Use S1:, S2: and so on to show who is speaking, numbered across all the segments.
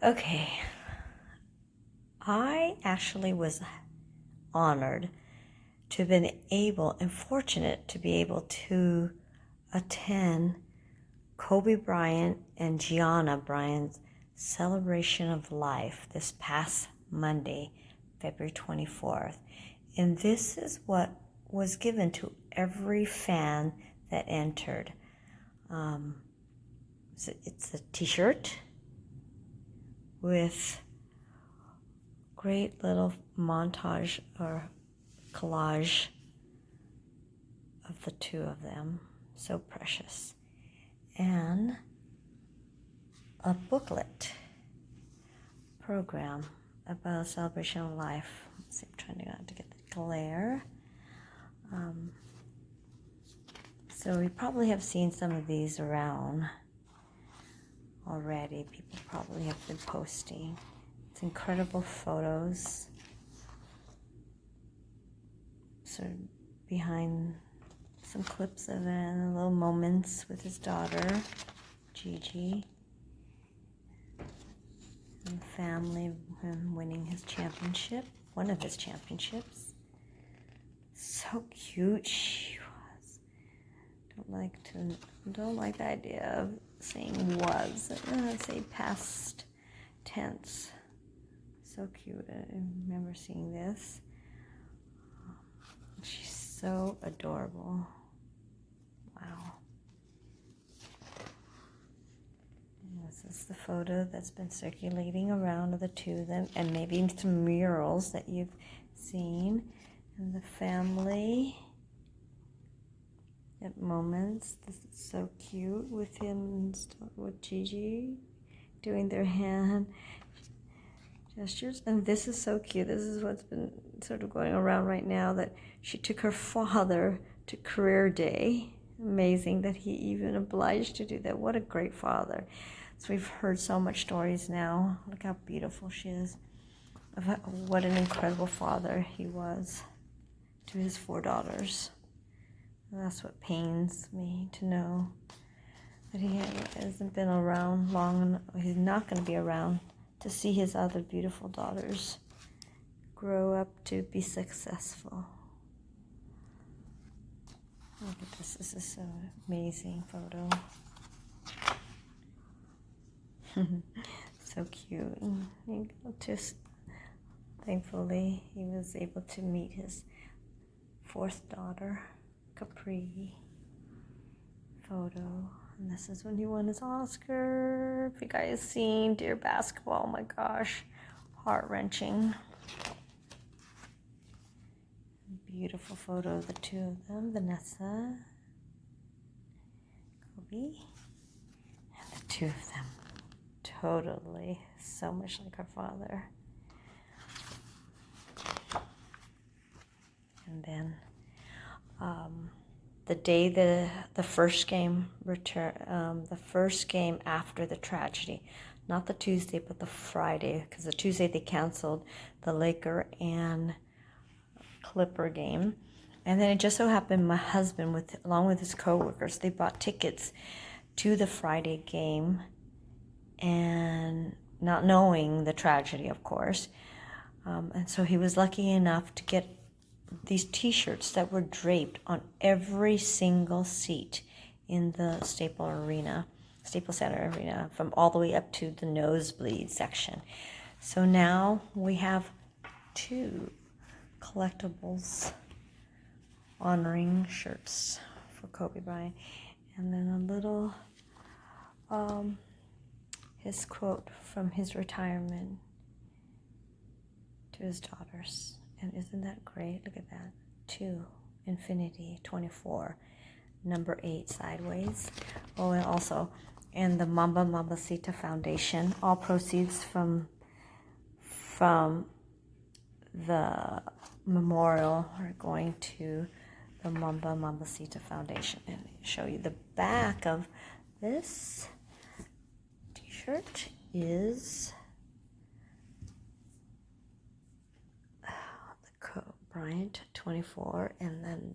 S1: Okay, I actually was honored to have been able and fortunate to be able to attend Kobe Bryant and Gianna Bryant's Celebration of Life this past Monday, February 24th. And this is what was given to every fan that entered. It's a t-shirt with great little montage or collage of the two of them, so precious, and a booklet program about a celebration of life. Let's see, I'm trying not to get the glare. So we probably have seen some of these around already. People probably have been posting. It's incredible photos. Sort of behind some clips of it, and little moments with his daughter, Gigi, and the family of him winning his championship, one of his championships. So cute she was. Don't like the idea of saying was. Let's say past tense. So cute. I remember seeing this. She's so adorable. Wow. This is the photo that's been circulating around of the two of them, and maybe some murals that you've seen. And the family at moments. This is so cute with him, with Gigi doing their hand gestures. And this is so cute. This is what's been sort of going around right now, that she took her father to career day. Amazing that he even obliged to do that. What a great father. So we've heard so much stories now. Look how beautiful she is. Of what an incredible father he was to his 4 daughters. And that's what pains me to know, that he hasn't been around long. He's not going to be around to see his other beautiful daughters grow up to be successful. Look at this. This is so amazing photo. So cute. Thankfully, he was able to meet his 4th daughter, Capri. Photo. And this is when he won his Oscar. If you guys seen Dear Basketball, oh my gosh, heart-wrenching. Beautiful photo of the two of them, Vanessa, Kobe, and the two of them. Totally, so much like her father. And then the day the first game the first game after the tragedy, not the Tuesday but the Friday, because the Tuesday they canceled the Laker and Clipper game. And then it just so happened my husband, along with his coworkers, they bought tickets to the Friday game, and not knowing the tragedy, of course. And so he was lucky enough to get these t-shirts that were draped on every single seat in the Staples Center Arena, from all the way up to the nosebleed section. So now we have 2 collectibles honoring shirts for Kobe Bryant, and then a little his quote from his retirement to his daughters. And isn't that great? Look at that. 2 infinity 24 number 8 sideways. Oh, and also, and the Mambacita Foundation, all proceeds from the memorial are going to the Mambacita Foundation. And show you the back of this t-shirt is the Bryant 24, and then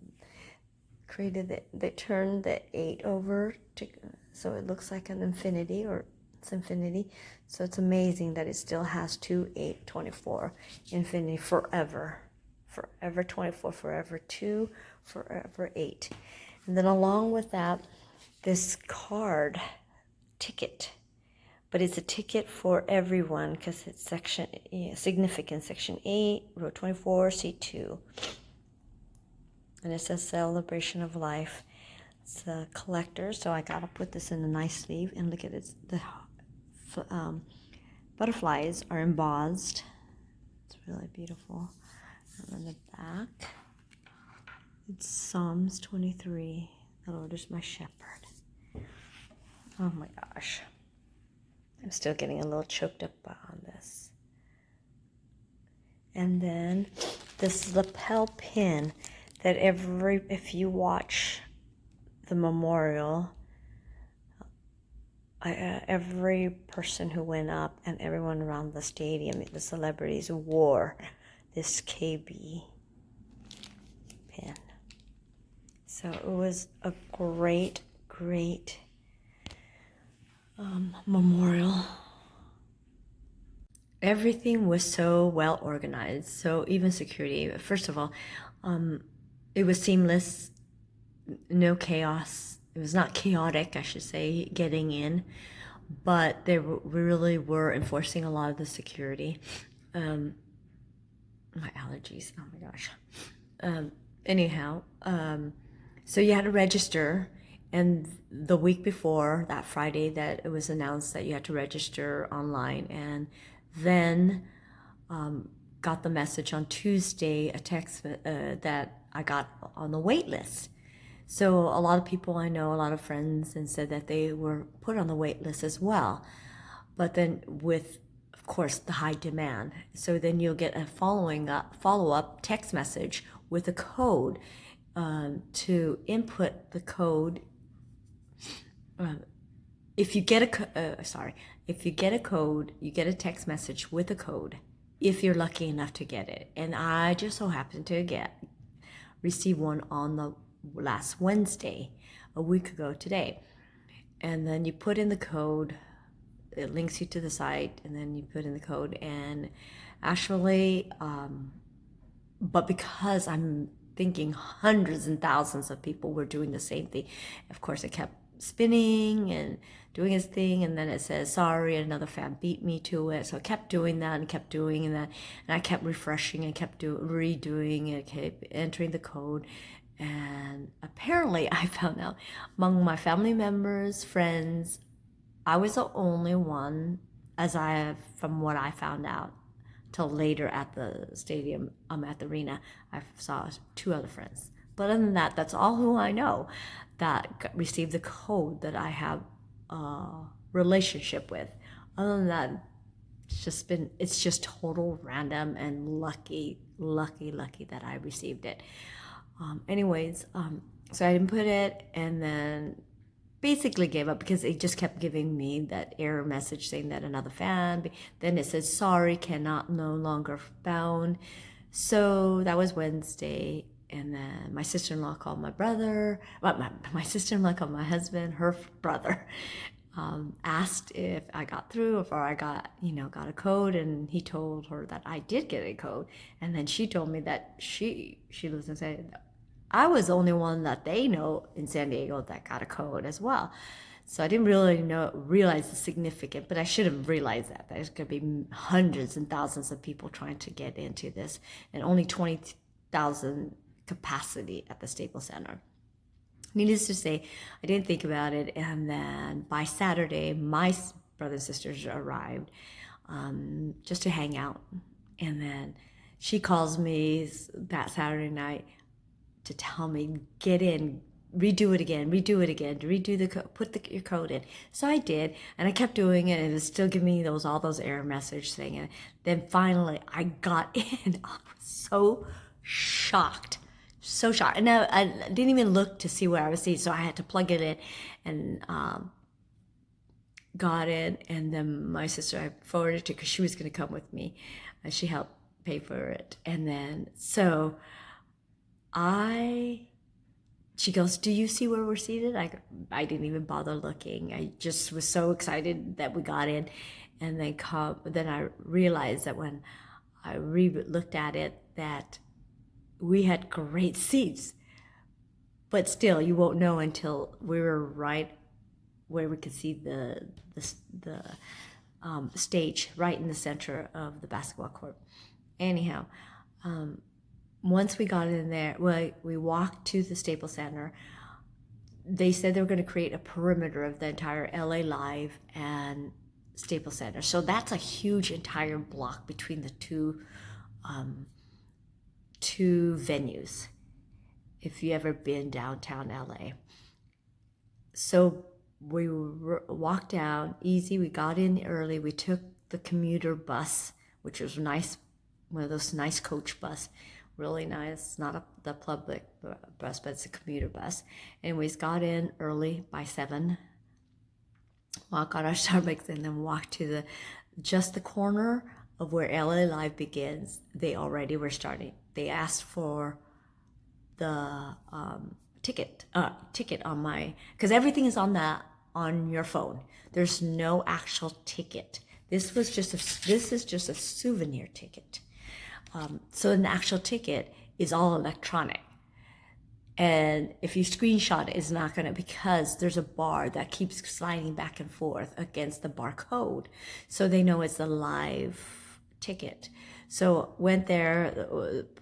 S1: they turned the 8 over to, so it looks like an infinity, or It's infinity. So it's amazing that it still has 2, 8, 24, infinity forever. Forever 24, forever 2, forever 8. And then along with that, this card, ticket. But it's a ticket for everyone because it's section significant, section 8, row 24, C2. And it says Celebration of Life. It's a collector, so I got to put this in a nice sleeve. And look at it, the butterflies are embossed. It's really beautiful. And on the back, it's Psalms 23. The Lord is my shepherd. Oh my gosh. I'm still getting a little choked up on this. And then this lapel pin that if you watch the memorial, every person who went up and everyone around the stadium, the celebrities, wore this KB pin. So it was a great memorial. Everything was so well organized. So even security, first of all, it was seamless, no chaos. It was not chaotic, I should say, getting in, but they really were enforcing a lot of the security. My allergies, oh my gosh. Anyhow, so you had to register, and the week before, that Friday, that it was announced that you had to register online, and then got the message on Tuesday, a text that I got on the wait list. So a lot of people I know, a lot of friends, and said that they were put on the wait list as well. But then with, of course, the high demand, so then you'll get a follow-up text message with a code to input the code. If you get a code, you get a text message with a code if you're lucky enough to get it. And I just so happened to receive one on the last Wednesday, a week ago today. And then you put in the code, it links you to the site, and then you put in the code. And actually, but because I'm thinking hundreds and thousands of people were doing the same thing, of course it kept spinning and doing his thing, and then it says, sorry, another fan beat me to it. So I kept doing that and kept doing that, and I kept refreshing and kept redoing it, kept entering the code. And apparently I found out among my family members, friends, I was the only one, from what I found out till later at the stadium, at the arena, I saw 2 other friends. But other than that, that's all who I know that received the code that I have a relationship with. Other than that, it's just total random and lucky that I received it. So I didn't put it, and then basically gave up because it just kept giving me that error message saying that another fan. Then it says, sorry, no longer found. So that was Wednesday. And then my sister-in-law called my brother. Well, my sister-in-law called my husband, her brother, asked if I got through, if I got a code, and he told her that I did get a code. And then she told me that she lives in San Diego. I was the only one that they know in San Diego that got a code as well. So I didn't really realize the significance, but I should have realized that there's going to be hundreds and thousands of people trying to get into this, and only 20,000 capacity at the Staples Center. Needless to say, I didn't think about it, and then by Saturday, my brothers and sisters arrived just to hang out, and then she calls me that Saturday night to tell me, get in, redo it again, put your code in. So I did, and I kept doing it, and it was still giving me all those error messages thing. And then finally I got in. I was so shocked. And I didn't even look to see where I was seated, so I had to plug it in, and got in. And then my sister, I forwarded it to, because she was going to come with me, and she helped pay for it. And then so I she goes, "Do you see where we're seated?" I didn't even bother looking. I just was so excited that we got in. And then I realized that when I looked at it, that we had great seats. But still, you won't know until we were right where we could see the stage right in the center of the basketball court. Anyhow, once we got in there, we walked to the Staples Center. They said they were going to create a perimeter of the entire LA Live and Staples Center. So that's a huge entire block between the two venues, if you ever been downtown LA. So we walked down easy. We got in early. We took the commuter bus, which was nice, one of those nice coach bus, really nice. Not the public bus, but it's a commuter bus. Anyways, got in early by 7. Got our Starbucks and then walked to just the corner of where LA Live begins. They already were starting. They asked for the ticket on my, because everything is on your phone. There's no actual ticket. This is just a souvenir ticket. So an actual ticket is all electronic. And if you screenshot it, it's not going to, because there's a bar that keeps sliding back and forth against the barcode. So they know it's a live ticket. So went there,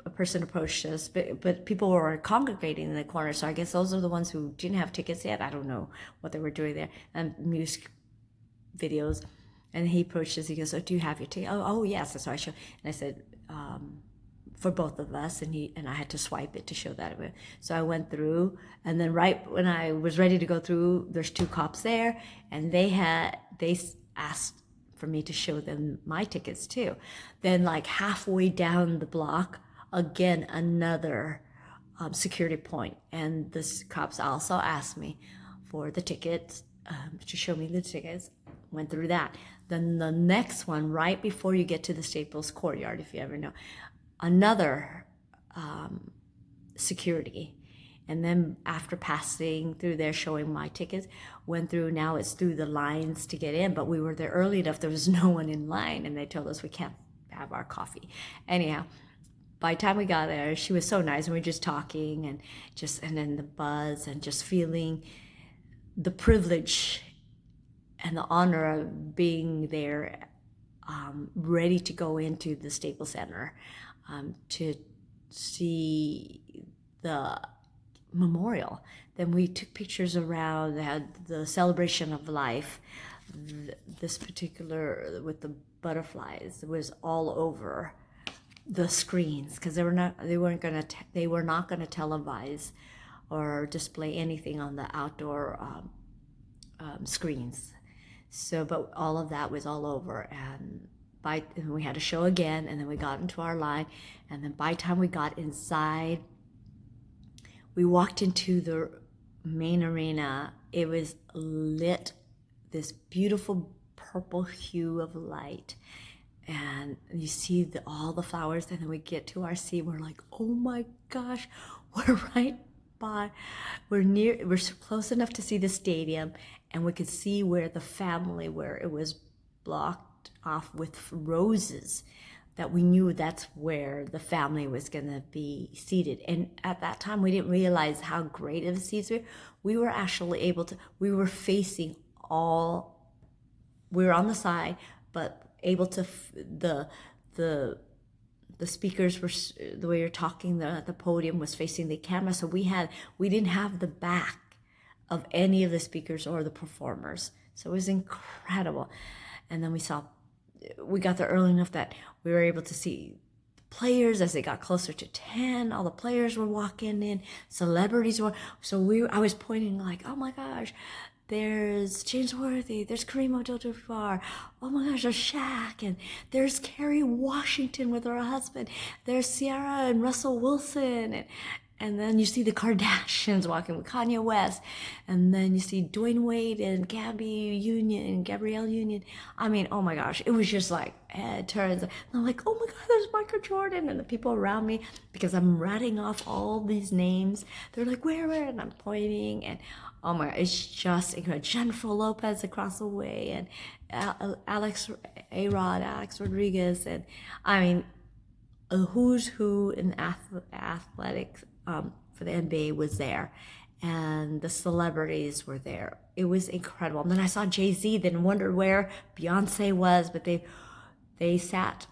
S1: a person approached us, but people were congregating in the corner. So I guess those are the ones who didn't have tickets yet. I don't know what they were doing there. And music videos. And he approached us, he goes, "Oh, do you have your ticket?" Oh yes. So I showed, and I said, for both of us, and I had to swipe it to show that. So I went through, and then right when I was ready to go through, there's 2 cops there, and they asked for me to show them my tickets too. Then like halfway down the block, again, another security point, and the cops also asked me for the tickets, to show me the tickets. Went through that. Then the next one, right before you get to the Staples courtyard, if you ever know, another security. And then after passing through there, showing my tickets, went through, now it's through the lines to get in, but we were there early enough, there was no one in line, and they told us we can't have our coffee. Anyhow, by the time we got there, she was so nice, and we were just talking, and then the buzz, and just feeling the privilege and the honor of being there, ready to go into the Staples Center, to see the memorial. Then we took pictures around. They had the Celebration of Life, this particular with the butterflies. It was all over the screens, because they were not going to televise or display anything on the outdoor screens. So, but all of that was all over, and we had a show again, and then we got into our line, and then by the time we got inside, we walked into the main arena. It was lit, this beautiful purple hue of light, and you see all the flowers, and then we get to our seat, we're like, oh my gosh, we're right by, we're so close enough to see the stadium, and we could see where it was blocked off with roses, that we knew that's where the family was going to be seated. And at that time, we didn't realize how great of the seats were. We were actually able to, we were on the side, but able to, the speakers were, the way you're talking, the podium was facing the camera. So we didn't have the back of any of the speakers or the performers. So it was incredible. And then we got there early enough that we were able to see players as they got closer to 10. All the players were walking in, celebrities were. So I was pointing like, oh my gosh, there's James Worthy, there's Kareem Abdul-Jabbar, oh my gosh, there's Shaq, and there's Kerry Washington with her husband, there's Ciara and Russell Wilson, And then you see the Kardashians walking with Kanye West. And then you see Dwayne Wade and Gabrielle Union. I mean, oh my gosh, it was just like head turns. And I'm like, oh my God, there's Michael Jordan. And the people around me, because I'm ratting off all these names, they're like, where? And I'm pointing. And oh my God, it's just incredible. Jennifer Lopez across the way. And Alex Rodriguez. And I mean, a who's who in athletics for the NBA was there, and the celebrities were there. It was incredible. And then I saw Jay-Z, then wondered where Beyonce was, but they sat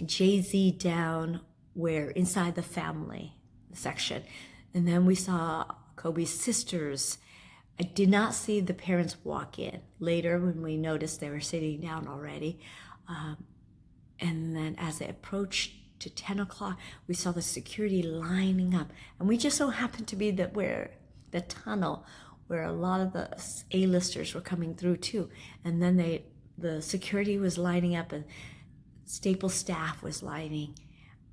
S1: Jay-Z down where inside the family section, and then we saw Kobe's sisters. I did not see the parents walk in. Later, when we noticed they were sitting down already. And then as they approached to 10 o'clock, we saw the security lining up. And we just so happened to be where the tunnel where a lot of the A-listers were coming through too. And then the security was lining up and Staples staff was lining,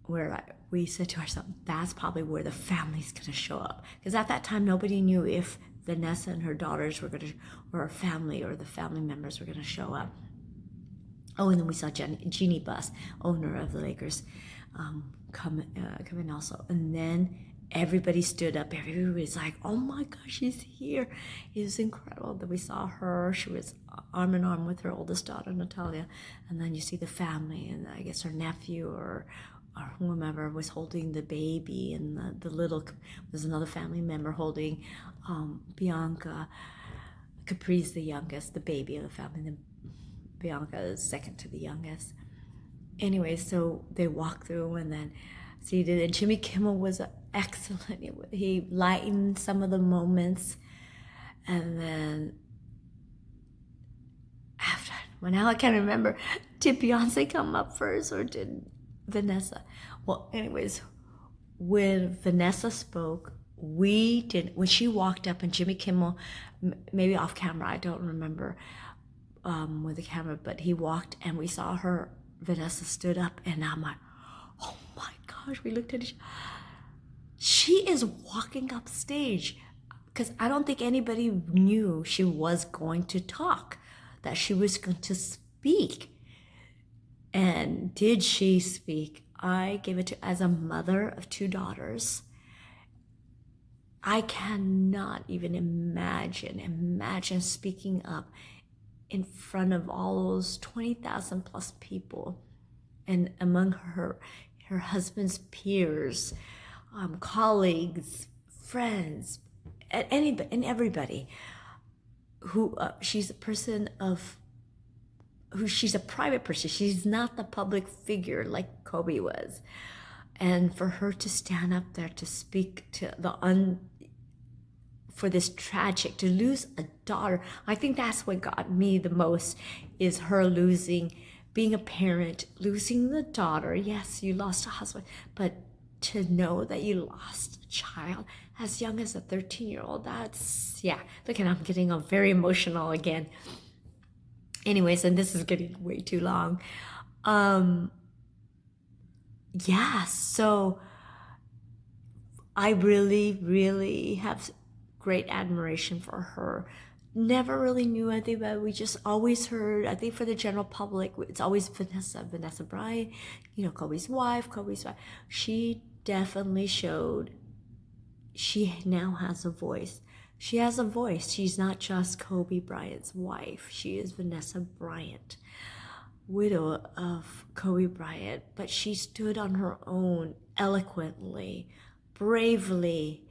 S1: where we said to ourselves, that's probably where the family's going to show up. Because at that time, nobody knew if Vanessa and her daughters were going to, or her family or the family members were going to show up. Oh, and then we saw Jeannie Buss, owner of the Lakers, come in also. And then everybody stood up. Everybody's like, oh my gosh, she's here. It was incredible. Then we saw her. She was arm in arm with her oldest daughter, Natalia. And then you see the family, and I guess her nephew or whomever was holding the baby, and the little, there's another family member holding Bianca. Capri's the youngest, the baby of the family. Bianca is second to the youngest. Anyway, so they walked through and then seated, and Jimmy Kimmel was excellent. He lightened some of the moments, and then after, well, now I can't remember, did Beyonce come up first or did Vanessa? Well, anyways, when Vanessa spoke, when she walked up and Jimmy Kimmel, maybe off camera, I don't remember, with the camera, but he walked and we saw her, Vanessa stood up, and I'm like, oh my gosh, we looked at each other. She is walking up stage, because I don't think anybody knew she was going to talk, that she was going to speak. And did she speak? I give it to, as a mother of two daughters, I cannot even imagine speaking up in front of all those 20,000 plus people, and among her husband's peers, colleagues, friends, and everybody. Who she's a person of, who she's a private person. She's not the public figure like Kobe was, and for her to stand up there to speak to for this tragic, to lose a daughter. I think that's what got me the most, is her losing, being a parent, losing the daughter. Yes, you lost a husband, but to know that you lost a child as young as a 13-year-old, that's, yeah. Look, and I'm getting very emotional again. Anyways, and this is getting way too long. Yeah, so I really, really have great admiration for her. Never really knew anything about it. We just always heard, I think for the general public, it's always Vanessa Bryant, Kobe's wife. She definitely showed she now has a voice. She has a voice. She's not just Kobe Bryant's wife. She is Vanessa Bryant, widow of Kobe Bryant, but she stood on her own eloquently, bravely,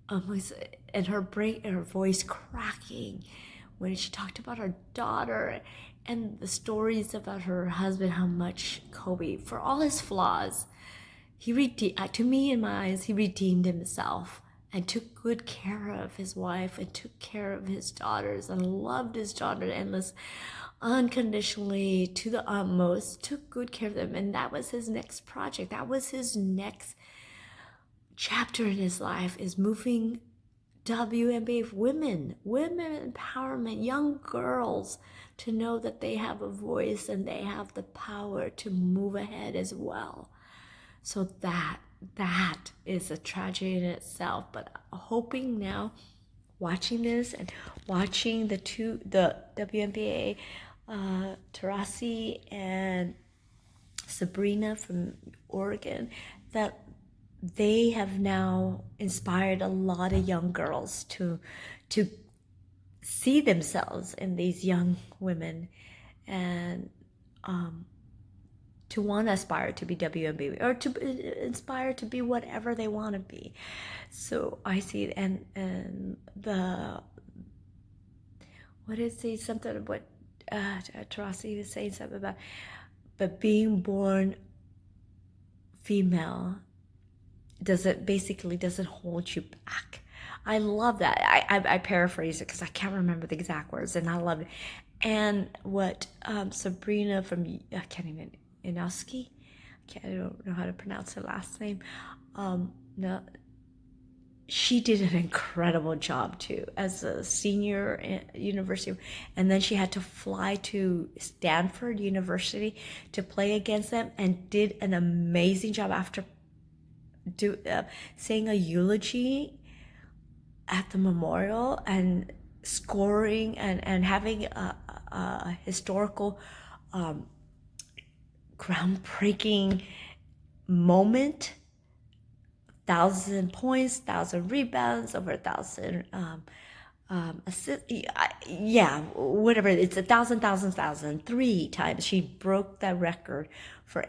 S1: and her voice cracking when she talked about her daughter and the stories about her husband, how much Kobe, for all his flaws, to me, in my eyes, he redeemed himself and took good care of his wife and took care of his daughters and loved his daughter unconditionally to the utmost, took good care of them. And that was his next project. That was his next chapter in his life, is moving WNBA, women empowerment, young girls to know that they have a voice and they have the power to move ahead as well. So that is a tragedy in itself. But hoping now, watching this and watching the WNBA, Tarasi and Sabrina from Oregon, that they have now inspired a lot of young girls to see themselves in these young women, and to want to aspire to be WNBA, or to inspire to be whatever they want to be. So I see it, and the what is it, something what Tarasi was saying something about, but being born female doesn't hold you back. I love that. I paraphrase it because I can't remember the exact words, and I love it. And what Sabrina from, I can't even, Inoski, I don't know how to pronounce her last name. No, she did an incredible job too as a senior at university, and then she had to fly to Stanford University to play against them, and did an amazing job after saying a eulogy at the memorial and scoring and having a historical groundbreaking moment. 1,000 points, 1,000 rebounds, over 1,000 assists. Yeah, whatever. It's 1,000, 3 times. She broke that record for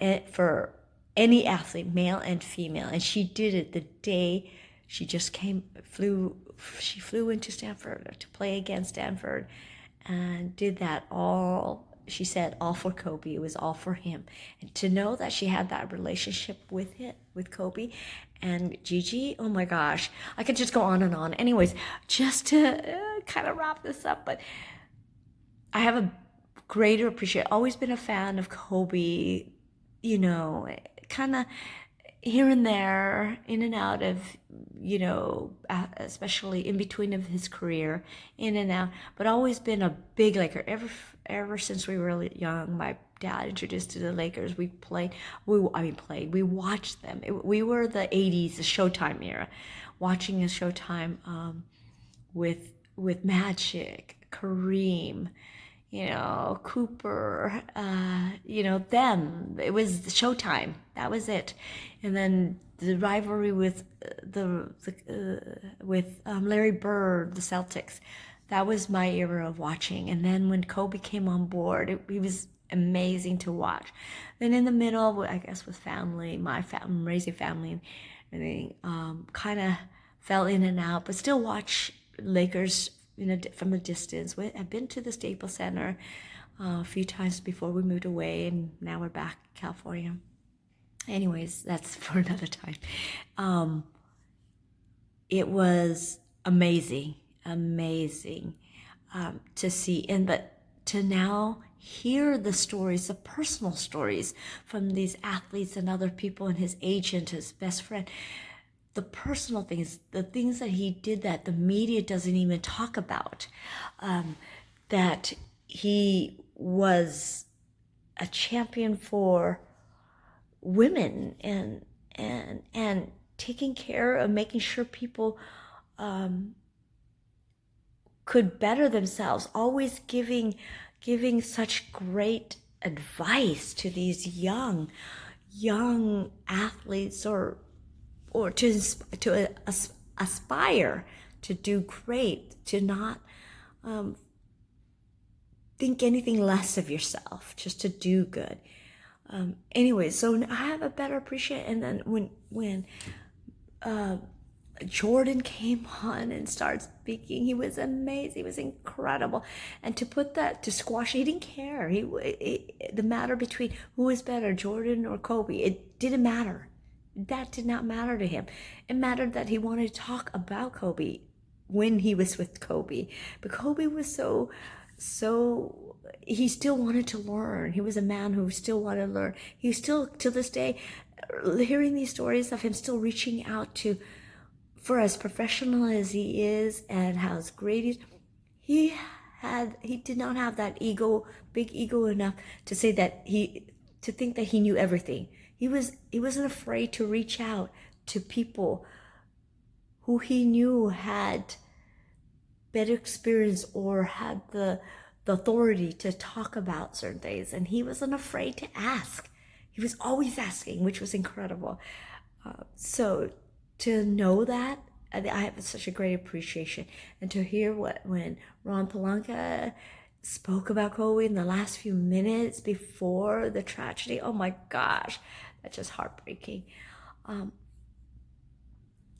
S1: any athlete, male and female, and she did it the day she just flew into Stanford to play against Stanford, and did that all. She said all for Kobe. It was all for him. And to know that she had that relationship with Kobe and Gigi, oh my gosh, I could just go on and on. Anyways, just to kind of wrap this up, but I have a greater appreciation. Always been a fan of Kobe, kind of here and there, in and out of, especially in between of his career, in and out, but always been a big Laker. Ever since we were young, my dad introduced to the Lakers. We watched them. We were the 80s, the Showtime era, watching a Showtime with Magic, Kareem, Cooper, them. It was Showtime. That was it. And then the rivalry with Larry Bird, the Celtics. That was my era of watching. And then when Kobe came on board, it was amazing to watch. Then in the middle, I guess with family, raising family and everything, kind of fell in and out, but still watch Lakers from a distance. I've been to the Staples Center a few times before we moved away, and now we're back in California. Anyways, that's for another time. It was amazing to see, but to now hear the stories, the personal stories from these athletes and other people, and his agent, his best friend, the personal things, the things that he did that the media doesn't even talk about, that he was a champion for women and taking care of making sure people could better themselves, always giving such great advice to these young athletes, or to aspire to do great, to not think anything less of yourself, just to do good. Anyway, so I have a better appreciation. And then when Jordan came on and started speaking, he was amazing. He was incredible. And to squash, he didn't care. The matter between who was better, Jordan or Kobe, it didn't matter. That did not matter to him. It mattered that he wanted to talk about Kobe when he was with Kobe. But Kobe was so he still wanted to learn. He was a man who still wanted to learn. He still, to this day, hearing these stories of him still reaching out for as professional as he is and how great he did not have that big ego enough to say that to think that he knew everything. He wasn't afraid to reach out to people who he knew had better experience or had the authority to talk about certain things, and he wasn't afraid to ask. He was always asking, which was incredible. So to know that, I have such a great appreciation, and to hear when Ron Palanca spoke about Kobe in the last few minutes before the tragedy. Oh my gosh, that's just heartbreaking.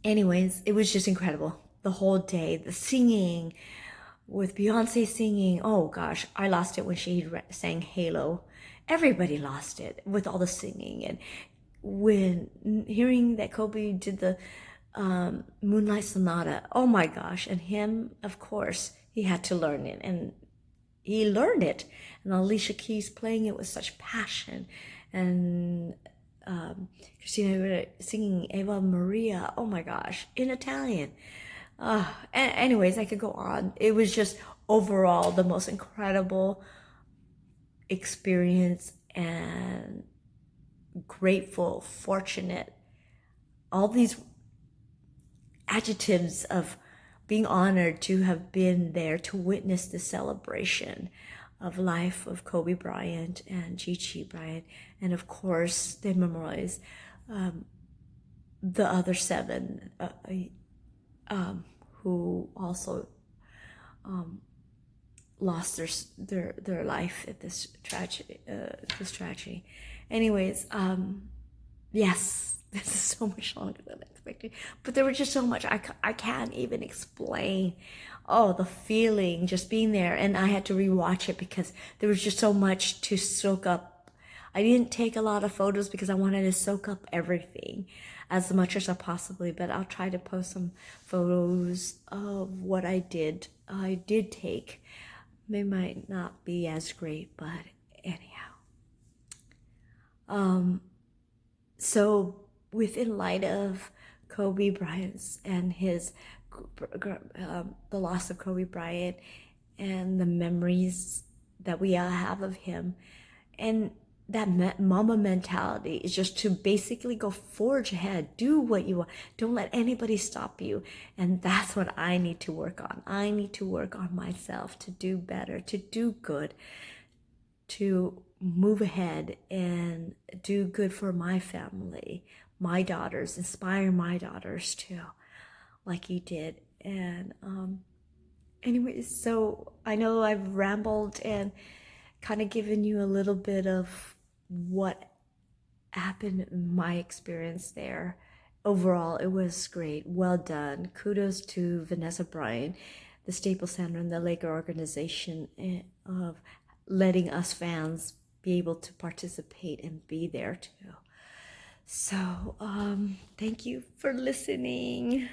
S1: Anyways, it was just incredible. The whole day, the singing, with Beyonce singing. Oh gosh, I lost it when she sang Halo. Everybody lost it with all the singing. And when hearing that Kobe did the Moonlight Sonata, oh my gosh. And him, of course, he had to learn it. And he learned it. And Alicia Keys playing it with such passion. And Christina singing Eva Maria, oh my gosh, in Italian. Anyways, I could go on. It was just overall the most incredible experience, and grateful, fortunate, all these adjectives of being honored to have been there to witness the celebration of life of Kobe Bryant and Gigi Bryant, and of course they memorialize the other seven who also lost their life at this tragedy. Anyways, yes, this is so much longer than expected, but there was just so much I can't even explain. Oh, the feeling just being there, and I had to rewatch it because there was just so much to soak up. I didn't take a lot of photos because I wanted to soak up everything as much as I possibly, but I'll try to post some photos of what I did take. They might not be as great, but anyhow. So within light of Kobe Bryant's and his the loss of Kobe Bryant and the memories that we all have of him, and that mama mentality is just to basically go forge ahead, do what you want, don't let anybody stop you. And that's what I need to work on. I need to work on myself to do better, to do good, to move ahead and do good for my family, my daughters, inspire my daughters too, like he did. And anyways, so I know I've rambled and kind of given you a little bit of what happened in my experience there. Overall, it was great. Well done. Kudos to Vanessa Bryan, the Staples Center, and the Laker organization of letting us fans be able to participate and be there too. So, thank you for listening.